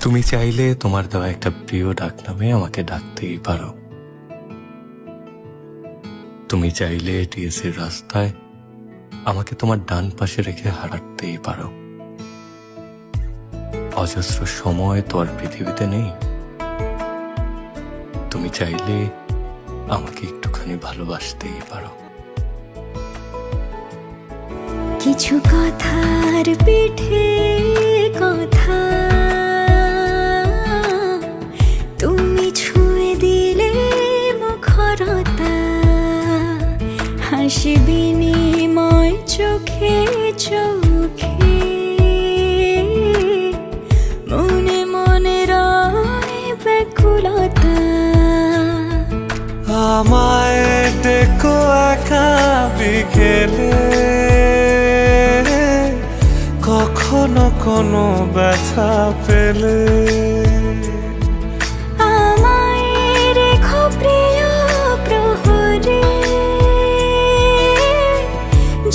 তুমি চাইলে তোমার দেওয়া একটা প্রিয় ডাকনামে আমাকে ডাকতেই পারো। তুমি চাইলে টিএসির রাস্তায় আমাকে তোমার ডান পাশে রেখে হাঁটতেই পারো। অজস্র সময় তো আর পৃথিবীতে নেই। তুমি চাইলে আমাকে একটুখানি ভালোবাসতেই পারো। কিছু কথার পিঠে কথা তুমি ছুঁয়ে দিলে মুখরতা, হাসি বিনিময় চোখে চোখে, মনে মনে রয় ব্যাকুলতা। আমায় ডেকো একা বিকেলে, কখনো কোনো ব্যথা পেলে। আমায় রেখো প্রিয় প্রহরে,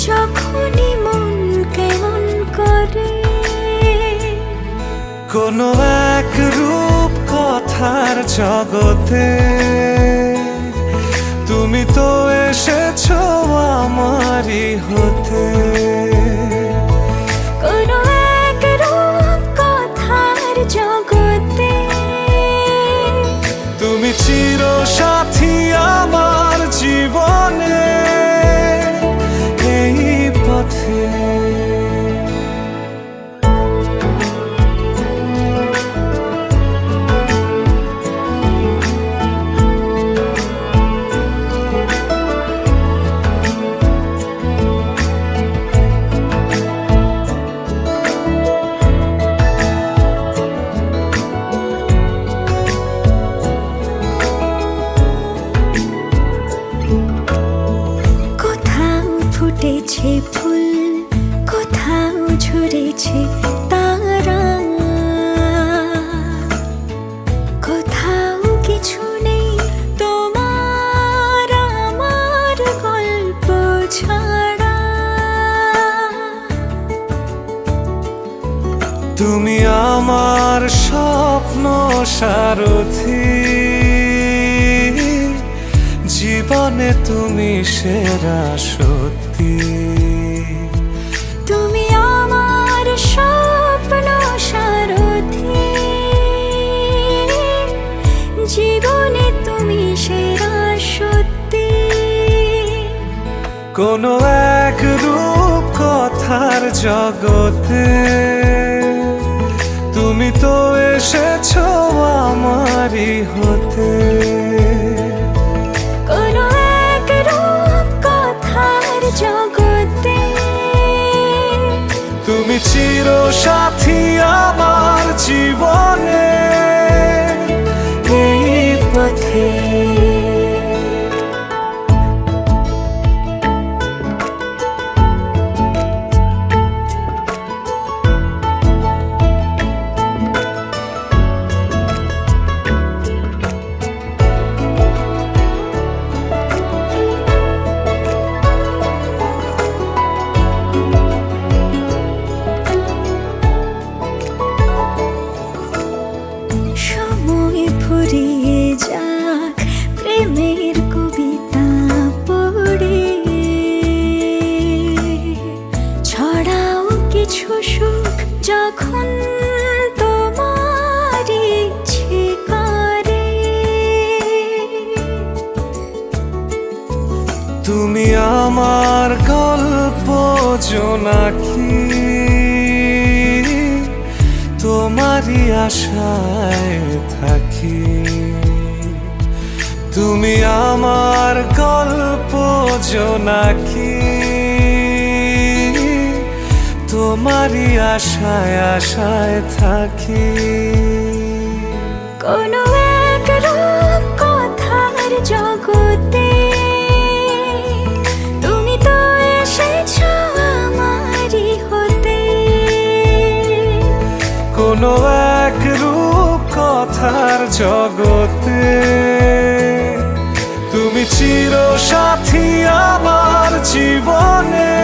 যখনই মন কেমন করে। কোনো এক রূপ কথার জগতে তুমি তো এসেছো আমারই হতে। কোনো এক রূপ কথার জগতে তুমি চির সাথী আমার জীবনে, এই পথে। ফুটেছে ফুল, কোথাও ঝরেছে তারা, কোথাও কিছু নেই তোমার আমার গল্প ছাড়া। তুমি আমার স্বপ্ন সারথি, জীবনে তুমি সেরা সত্যি। তুমি আমার স্বপ্ন সারথি, জীবনে তুমি সেরা সত্যি। কোনো এক রূপ কথার জগতে তুমি তো এসেছো আমারই হতে। কোনো এক রূপ কথার জগতে তুমি চির সাথী আমার জীবনে, এই পথে। সময় ফুরিয়ে যাক প্রেমের কবিতা পড়ে, ছড়াও কিছু সুখ যখন তোমার ইচ্ছে করে। তুমি আমার গল্প জোনাকি, তোমারই আশায় থাকি। তুমি আমার গল্প জোনাকি, তোমারই আশায় আশায় থাকি। কোনো এক রূপ কথার জগতে তুমি তো এসেছো আমারই হতে। কোনো এক রূপ কথার জগতে তুমি চির সাথী আমার জীবনে।